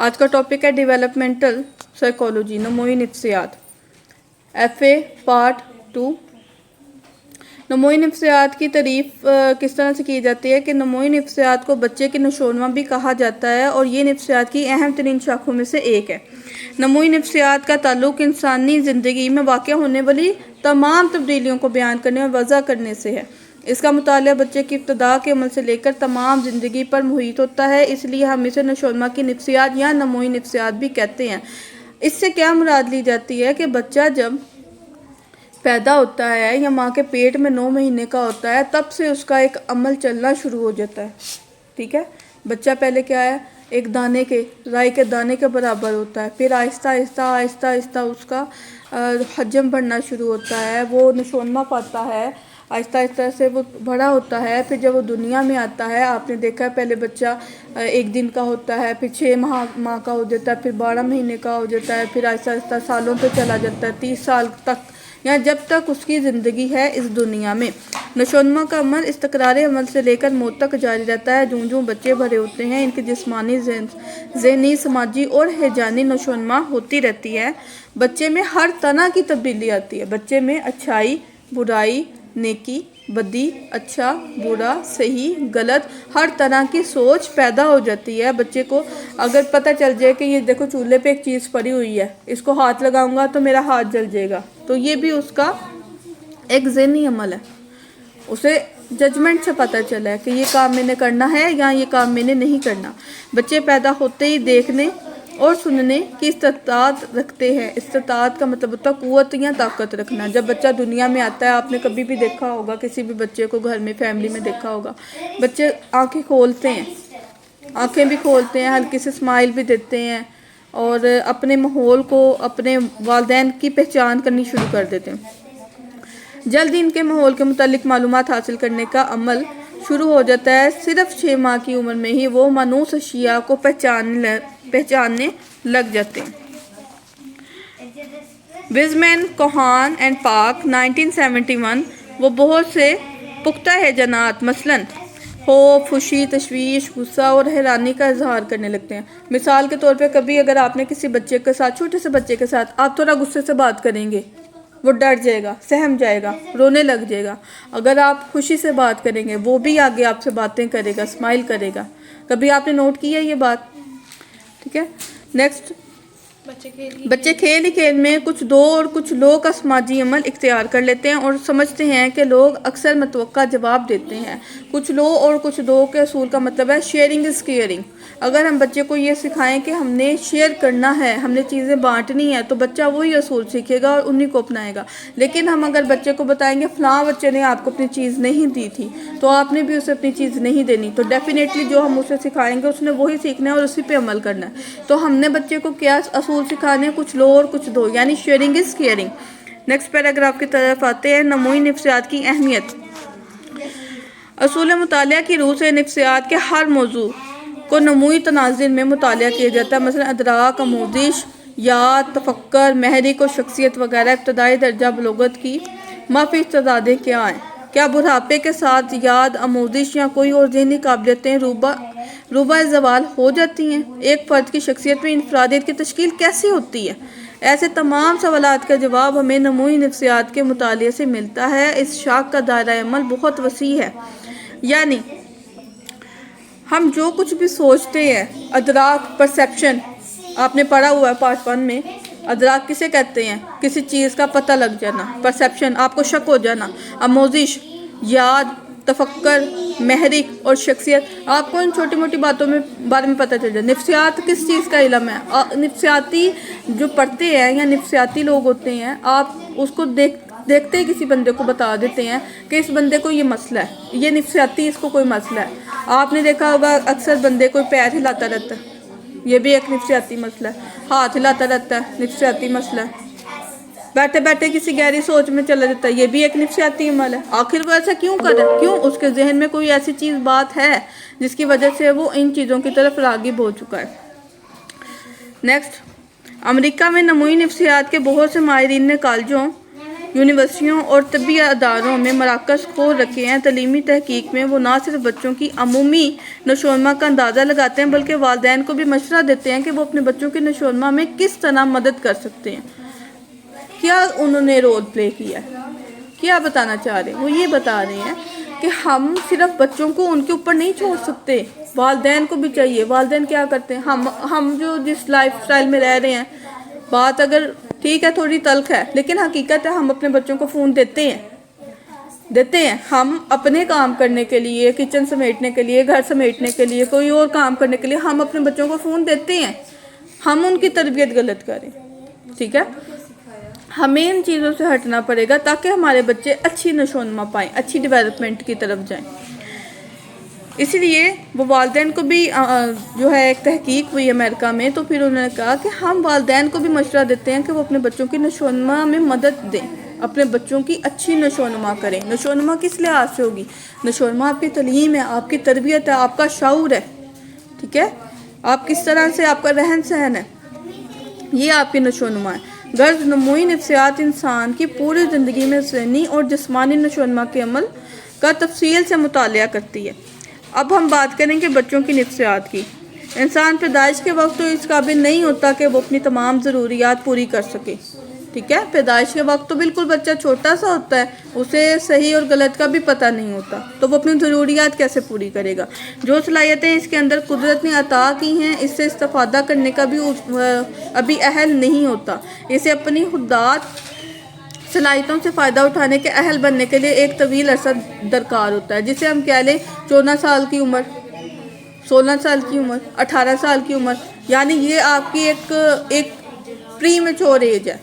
آج کا ٹاپک ہے ڈیولپمنٹل سائیکالوجی، نموئی نفسیات، FA پارٹ 2۔ نموئی نفسیات کی تعریف کس طرح سے کی جاتی ہے کہ نموئی نفسیات کو بچے کی نشوونما بھی کہا جاتا ہے اور یہ نفسیات کی اہم ترین شاخوں میں سے ایک ہے۔ نموئی نفسیات کا تعلق انسانی زندگی میں واقع ہونے والی تمام تبدیلیوں کو بیان کرنے اور وضع کرنے سے ہے۔ اس کا مطالعہ بچے کی ابتدا کے عمل سے لے کر تمام زندگی پر محیط ہوتا ہے، اس لیے ہم اسے نشوونما کی نفسیات یا نموئی نفسیات بھی کہتے ہیں۔ اس سے کیا مراد لی جاتی ہے کہ بچہ جب پیدا ہوتا ہے یا ماں کے پیٹ میں 9 مہینے کا ہوتا ہے تب سے اس کا ایک عمل چلنا شروع ہو جاتا ہے، ٹھیک ہے۔ بچہ پہلے کیا ہے، ایک دانے کے رائی کے دانے کے برابر ہوتا ہے، پھر آہستہ آہستہ اس کا حجم بڑھنا شروع ہوتا ہے، وہ نشوونما پاتا ہے، آہستہ آہستہ سے وہ بڑا ہوتا ہے۔ پھر جب وہ دنیا میں آتا ہے، آپ نے دیکھا ہے پہلے بچہ 1 دن کا ہوتا ہے، پھر 6 ماہ کا ہو جاتا ہے، پھر 12 مہینے کا ہو جاتا ہے، پھر آہستہ آہستہ سالوں پہ چلا جاتا ہے، 30 سال تک، یا جب تک اس کی زندگی ہے اس دنیا میں۔ نشوونما کا عمل استقرار عمل سے لے کر موت تک جاری رہتا ہے۔ جوں بچے بڑے ہوتے ہیں ان کی جسمانی، ذہنی، سماجی اور ہیجانی نشوونما ہوتی رہتی ہے۔ بچے میں ہر طرح کی تبدیلی آتی ہے۔ بچے میں اچھائی، برائی، نیکی، بدی، اچھا، برا، صحیح، غلط، ہر طرح کی سوچ پیدا ہو جاتی ہے۔ بچے کو اگر پتہ چل جائے کہ یہ دیکھو چولہے پہ ایک چیز پڑی ہوئی ہے، اس کو ہاتھ لگاؤں گا تو میرا ہاتھ جل جائے گا، تو یہ بھی اس کا ایک ذہنی عمل ہے۔ اسے ججمنٹ سے پتہ چلا ہے کہ یہ کام میں نے کرنا ہے یا یہ کام میں نے نہیں کرنا۔ بچے پیدا ہوتے ہی دیکھنے اور سننے کی استطاعت رکھتے ہیں۔ استطاعت کا مطلب ہوتا ہے قوت یا طاقت رکھنا۔ جب بچہ دنیا میں آتا ہے، آپ نے کبھی بھی دیکھا ہوگا، کسی بھی بچے کو گھر میں فیملی میں دیکھا ہوگا، بچے آنکھیں کھولتے ہیں، آنکھیں بھی کھولتے ہیں، ہلکی سے اسمائل بھی دیتے ہیں اور اپنے ماحول کو، اپنے والدین کی پہچان کرنی شروع کر دیتے ہیں۔ جلد ان کے ماحول کے متعلق معلومات حاصل کرنے کا عمل شروع ہو جاتا ہے۔ صرف 6 ماہ کی عمر میں ہی وہ مانوس اشیاء کو پہچاننے لگ جاتے ہیں۔ وزمین، کوہان اینڈ پارک 1971 وہ بہت سے پختہ ہیجانات مثلاً خوف، خوشی، تشویش، غصہ اور حیرانی کا اظہار کرنے لگتے ہیں۔ مثال کے طور پہ کبھی اگر آپ نے کسی بچے کے ساتھ، چھوٹے سے بچے کے ساتھ آپ تھوڑا غصے سے بات کریں گے، وہ ڈر جائے گا، سہم جائے گا، رونے لگ جائے گا۔ اگر آپ خوشی سے بات کریں گے، وہ بھی آگے آپ سے باتیں کرے گا، اسمائل کرے گا۔ کبھی آپ نے نوٹ کیا یہ بات؟ ٹھیک ہے۔ نیکسٹ، بچے کھیل ہی کھیل میں کچھ دو اور کچھ لو کا سماجی عمل اختیار کر لیتے ہیں اور سمجھتے ہیں کہ لوگ اکثر متوقع جواب دیتے ہیں۔ کچھ لو اور کچھ دو کے اصول کا مطلب ہے شیئرنگ از کیئرنگ۔ اگر ہم بچے کو یہ سکھائیں کہ ہم نے شیئر کرنا ہے، ہم نے چیزیں بانٹنی ہے، تو بچہ وہی اصول سیکھے گا اور انہی کو اپنائے گا۔ لیکن ہم اگر بچے کو بتائیں گے فلاں بچے نے آپ کو اپنی چیز نہیں دی تھی تو آپ نے بھی اسے اپنی چیز نہیں دینی، تو ڈیفینیٹلی جو ہم اسے سکھائیں گے اس نے وہی سیکھنا ہے اور اسی پہ عمل کرنا ہے۔ تو ہم نے بچے کو کیا اصول سکھانے ہیں؟ کچھ لو اور کچھ دو، یعنی sharing is caring. Next paragraph کی طرف آتے ہیں۔ نموئی نفسیات کی اہمیت۔ اصول مطالعہ کی روح سے نفسیات کے ہر موضوع کو نموئی تناظر میں مطالعہ کیا جاتا ہے، مثلا ادراک، آموزش، یاد، تفکر، محرک اور شخصیت وغیرہ۔ ابتدائی درجہ بلوغت کی مافی استعدادیں کیا ہیں؟ کیا بڑھاپے کے ساتھ یاد، آموزش یا کوئی اور ذہنی قابلیتیں روبہ زوال ہو جاتی ہیں؟ ایک فرد کی شخصیت میں انفرادیت کی تشکیل کیسے ہوتی ہے؟ ایسے تمام سوالات کا جواب ہمیں نموئی نفسیات کے مطالعے سے ملتا ہے۔ اس شاخ کا دائرہ عمل بہت وسیع ہے، یعنی ہم جو کچھ بھی سوچتے ہیں، ادراک، پرسیپشن، آپ نے پڑھا ہوا ہے پارٹ 1 میں، ادراک کسے کہتے ہیں؟ کسی چیز کا پتہ لگ جانا۔ پرسیپشن، آپ کو شک ہو جانا۔ آموزش، یاد، تفکر، محرک اور شخصیت، آپ کو ان چھوٹی موٹی باتوں میں بارے میں پتہ چل جائے۔ نفسیات کس چیز کا علم ہے؟ نفسیاتی جو پڑھتے ہیں یا نفسیاتی لوگ ہوتے ہیں، آپ اس کو دیکھتے ہی کسی بندے کو بتا دیتے ہیں کہ اس بندے کو یہ مسئلہ ہے، یہ نفسیاتی اس کو کوئی مسئلہ ہے۔ آپ نے دیکھا ہوگا اکثر بندے کوئی پیر ہلاتا رہتا ہے، یہ بھی ایک نفسیاتی مسئلہ ہے۔ ہاتھ ہلاتا رہتا ہے، نفسیاتی مسئلہ ہے۔ بیٹھے بیٹھے کسی گہری سوچ میں چلا جاتا ہے، یہ بھی ایک نفسیاتی عمل ہے۔ آخر وہ ایسا کیوں کر رہا ہے؟ کیوں؟ اس کے ذہن میں کوئی ایسی چیز بات ہے جس کی وجہ سے وہ ان چیزوں کی طرف راغب ہو چکا ہے۔ نیکسٹ، امریکہ میں نموئی نفسیات کے بہت سے ماہرین نے کالجوں یونیورسٹیوں اور طبی اداروں میں مراکز کھول رکھے ہیں۔ تعلیمی تحقیق میں وہ نہ صرف بچوں کی عمومی نشو و نما کا اندازہ لگاتے ہیں بلکہ والدین کو بھی مشورہ دیتے ہیں کہ وہ اپنے بچوں کے نشو و نما میں کس طرح مدد کر سکتے ہیں۔ کیا انہوں نے رول پلے کیا ہے، کیا بتانا چاہ رہے ہیں؟ وہ یہ بتا رہے ہیں کہ ہم صرف بچوں کو ان کے اوپر نہیں چھوڑ سکتے، والدین کو بھی چاہیے۔ والدین کیا کرتے ہیں، ہم جو جس لائف سٹائل میں رہ رہے ہیں، بات اگر ٹھیک ہے تھوڑی تلخ ہے لیکن حقیقت ہے ہم اپنے بچوں کو فون دیتے ہیں۔ ہم اپنے کام کرنے کے لیے، کچن سمیٹنے کے لیے، گھر سمیٹنے کے لیے، کوئی اور کام کرنے کے لیے ہم اپنے بچوں کو فون دیتے ہیں۔ ہم ان کی تربیت غلط کریں، ٹھیک ہے؟ ہمیں ان چیزوں سے ہٹنا پڑے گا تاکہ ہمارے بچے اچھی نشو و نما پائیں، اچھی ڈیولپمنٹ کی طرف جائیں۔ اسی لیے وہ والدین کو بھی جو ہے ایک تحقیق ہوئی امریکہ میں، تو پھر انہوں نے کہا کہ ہم والدین کو بھی مشورہ دیتے ہیں کہ وہ اپنے بچوں کی نشو و نما میں مدد دیں، اپنے بچوں کی اچھی نشو و نما کریں۔ نشو و نما کس لحاظ سے ہوگی؟ نشو و نما آپ کی تعلیم ہے، آپ کی تربیت ہے، آپ کا شعور ہے، ٹھیک ہے؟ آپ کس طرح سے، آپ کا رہن سہن ہے، یہ آپ کی نشو و نما ہے۔ غرض نموئی نفسیات انسان کی پوری زندگی میں ذہنی اور جسمانی نشو و نما کے عمل کا تفصیل سے مطالعہ کرتی ہے۔ اب ہم بات کریں کہ بچوں کی نفسیات کی۔ انسان پیدائش کے وقت تو اس قابل نہیں ہوتا کہ وہ اپنی تمام ضروریات پوری کر سکے، ٹھیک ہے؟ پیدائش کے وقت تو بالکل بچہ چھوٹا سا ہوتا ہے، اسے صحیح اور غلط کا بھی پتہ نہیں ہوتا، تو وہ اپنی ضروریات کیسے پوری کرے گا؟ جو صلاحیتیں اس کے اندر قدرت نے عطا کی ہیں، اس سے استفادہ کرنے کا بھی ابھی اہل نہیں ہوتا۔ اسے اپنی خودداد صلاحیتوں سے فائدہ اٹھانے کے اہل بننے کے لیے ایک طویل عرصہ درکار ہوتا ہے، جسے ہم کہہ لیں 14 سال کی عمر، 16 سال کی عمر، 18 سال کی عمر، یعنی یہ آپ کی ایک پری میچور ایج ہے۔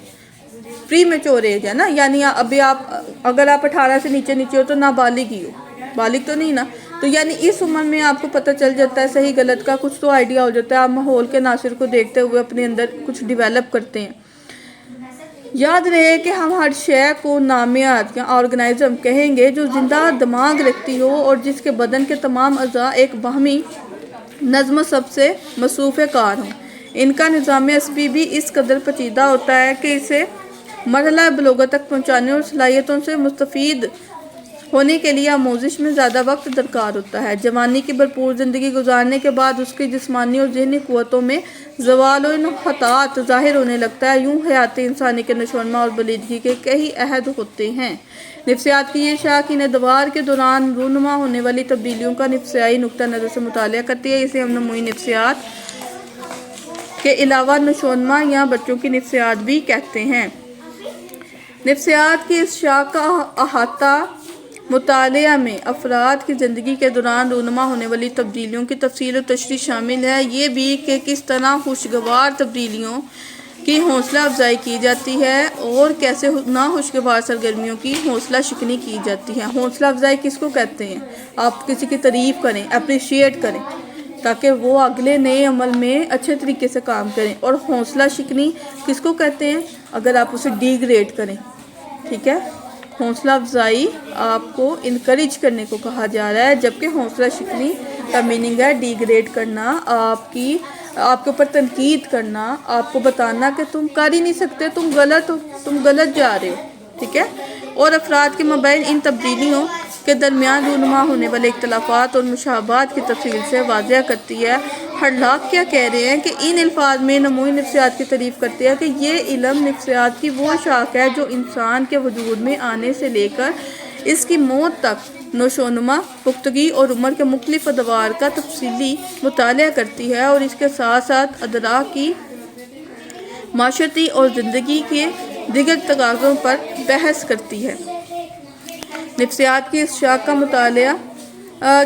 پری میچور ایج ہے نا، یعنی ابھی اگر آپ 18 سے نیچے ہو تو نابالغ ہی ہو، بالغ تو نہیں نا، تو یعنی اس عمر میں آپ کو پتہ چل جاتا ہے صحیح غلط کا، کچھ تو آئیڈیا ہو جاتا ہے، آپ ماحول کے عناصر کو دیکھتے ہوئے اپنے اندر کچھ ڈیولپ کرتے ہیں۔ یاد رہے کہ ہم ہر شے کو نامیات یا آرگنائزم کہیں گے جو زندہ دماغ رکھتی ہو اور جس کے بدن کے تمام اعضاء ایک باہمی نظم و ضبط سے مصروف کار ہوں۔ ان کا نظام عصبی بھی اس قدر پیچیدہ ہوتا ہے کہ اسے مرحلہ بلوغت تک پہنچانے اور صلاحیتوں سے مستفید ہونے کے لیے آموزش میں زیادہ وقت درکار ہوتا ہے۔ جوانی کی بھرپور زندگی گزارنے کے بعد اس کی جسمانی اور ذہنی قوتوں میں زوال و انحطاط ظاہر ہونے لگتا ہے۔ یوں حیات انسانی کے نشو و نما اور بلیدگی کے کئی عہد ہوتے ہیں۔ نفسیات کی یہ شاخ انہیں دوار کے دوران رونما ہونے والی تبدیلیوں کا نفسیائی نقطہ نظر سے مطالعہ کرتی ہے۔ اسے ہم نموئی نفسیات کے علاوہ نشو و نما یا بچوں کی نفسیات بھی کہتے ہیں۔ نفسیات کی اس شاخ کا احاطہ مطالعہ میں افراد کی زندگی کے دوران رونما ہونے والی تبدیلیوں کی تفصیل و تشریح شامل ہے، یہ بھی کہ کس طرح خوشگوار تبدیلیوں کی حوصلہ افزائی کی جاتی ہے اور کیسے ناخوشگوار سرگرمیوں کی حوصلہ شکنی کی جاتی ہے۔ حوصلہ افزائی کس کو کہتے ہیں؟ آپ کسی کی تعریف کریں، اپریشیٹ کریں تاکہ وہ اگلے نئے عمل میں اچھے طریقے سے کام کریں، اور حوصلہ شکنی کس کو کہتے ہیں؟ اگر آپ اسے ڈی گریڈ کریں، ٹھیک ہے؟ حوصلہ افزائی آپ کو انکریج کرنے کو کہا جا رہا ہے، جبکہ حوصلہ شکنی کا میننگ ہے ڈی گریڈ کرنا، آپ کے اوپر تنقید کرنا، آپ کو بتانا کہ تم کر ہی نہیں سکتے، تم غلط ہو، تم غلط جا رہے ہو، ٹھیک ہے؟ اور افراد کے مابین ان تبدیلیوں کے درمیان رونما ہونے والے اختلافات اور مشابہات کی تفصیل سے واضح کرتی ہے۔ ہرلاک کیا کہہ رہے ہیں کہ ان الفاظ میں نموئی نفسیات کی تعریف کرتے ہیں کہ یہ علم نفسیات کی وہ شاخ ہے جو انسان کے وجود میں آنے سے لے کر اس کی موت تک نشو و نما، پختگی اور عمر کے مختلف ادوار کا تفصیلی مطالعہ کرتی ہے، اور اس کے ساتھ ساتھ ادراک کی معاشرتی اور زندگی کے دیگر تقاضوں پر بحث کرتی ہے۔ نفسیات کی اس شاخ کا مطالعہ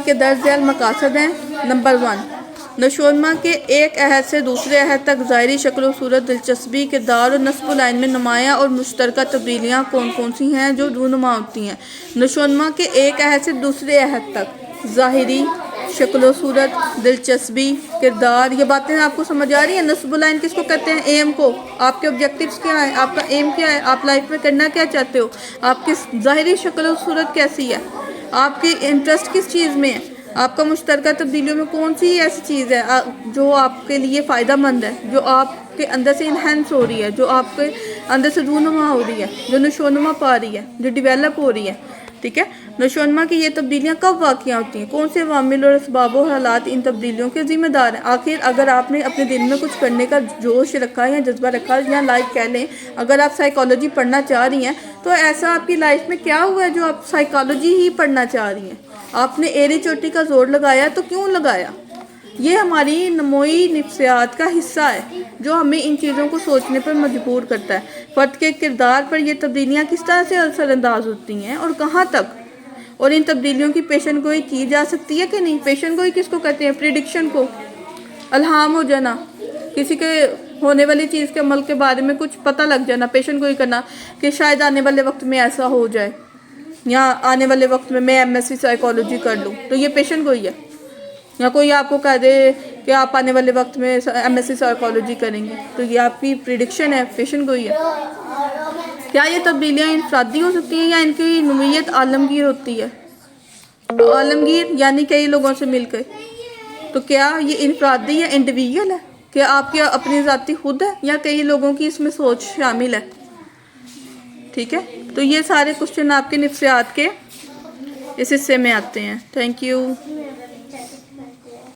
کے درج ذیل مقاصد ہیں۔ نمبر 1، نشو و نما کے ایک عہد سے دوسرے عہد تک ظاہری شکل و صورت، دلچسپی، کردار اور نصب و لائن میں نمایاں اور مشترکہ تبدیلیاں کون کون سی ہیں جو رونما ہوتی ہیں؟ نشو و نما کے ایک عہد سے دوسرے عہد تک ظاہری شکل و صورت، دلچسپی، کردار، یہ باتیں آپ کو سمجھ آ رہی ہیں؟ نصب و لائن کس کو کہتے ہیں؟ ایم کو۔ آپ کے آبجیکٹیوز کیا ہیں؟ آپ کا ایم کیا ہے؟ آپ لائف میں کرنا کیا چاہتے ہو؟ آپ کی ظاہری شکل و صورت کیسی ہے؟ آپ کی انٹرسٹ کس چیز میں ہے؟ آپ کا مشترکہ تبدیلیوں میں کون سی ایسی چیز ہے جو آپ کے لیے فائدہ مند ہے، جو آپ کے اندر سے انہینس ہو رہی ہے، جو آپ کے اندر سے رونما ہو رہی ہے، جو نشوونما پا رہی ہے، جو ڈیولپ ہو رہی ہے؟ ٹھیک ہے، نشوونما کی یہ تبدیلیاں کب واقع ہوتی ہیں؟ کون سے عوامل اور اسباب و حالات ان تبدیلیوں کے ذمہ دار ہیں؟ آخر اگر آپ نے اپنے دل میں کچھ کرنے کا جوش رکھا یا جذبہ رکھا یا لائک کہہ لیں، اگر آپ سائیکالوجی پڑھنا چاہ رہی ہیں تو ایسا آپ کی لائف میں کیا ہوا ہے جو آپ سائیکالوجی ہی پڑھنا چاہ رہی ہیں؟ آپ نے ایڑی چوٹی کا زور لگایا تو کیوں لگایا؟ یہ ہماری نموئی نفسیات کا حصہ ہے جو ہمیں ان چیزوں کو سوچنے پر مجبور کرتا ہے۔ فرد کے کردار پر یہ تبدیلیاں کس طرح سے اثر انداز ہوتی ہیں اور کہاں تک، اور ان تبدیلیوں کی پیشن گوئی کی جا سکتی ہے کہ نہیں؟ پیشن گوئی کس کو کہتے ہیں؟ پریڈکشن کو، الہام ہو جانا، کسی کے ہونے والی چیز کے عمل کے بارے میں کچھ پتہ لگ جانا، پیشن گوئی کرنا کہ شاید آنے والے وقت میں ایسا ہو جائے، یا آنے والے وقت میں ایم ایس سی سائیکالوجی کر لوں تو یہ پیشن گوئی ہے۔ یا کوئی آپ کو کہہ دے کہ آپ آنے والے وقت میں ایم ایس سی سائیکالوجی کریں گے تو یہ آپ کی پریڈکشن ہے، پیشن گوئی ہے۔ کیا یہ تبدیلیاں انفرادی ہو سکتی ہیں یا ان کی نوعیت عالمگیر ہوتی ہے؟ عالمگیر یعنی کئی لوگوں سے مل کے، تو کیا یہ انفرادی یا انڈیویجول ہے؟ کہ آپ کی اپنی ذاتی خود ہے یا کئی لوگوں کی اس میں سوچ شامل ہے؟ ٹھیک ہے، تو یہ سارے کوشچن آپ کے نفسیات کے اس حصے میں آتے ہیں۔ Thank you.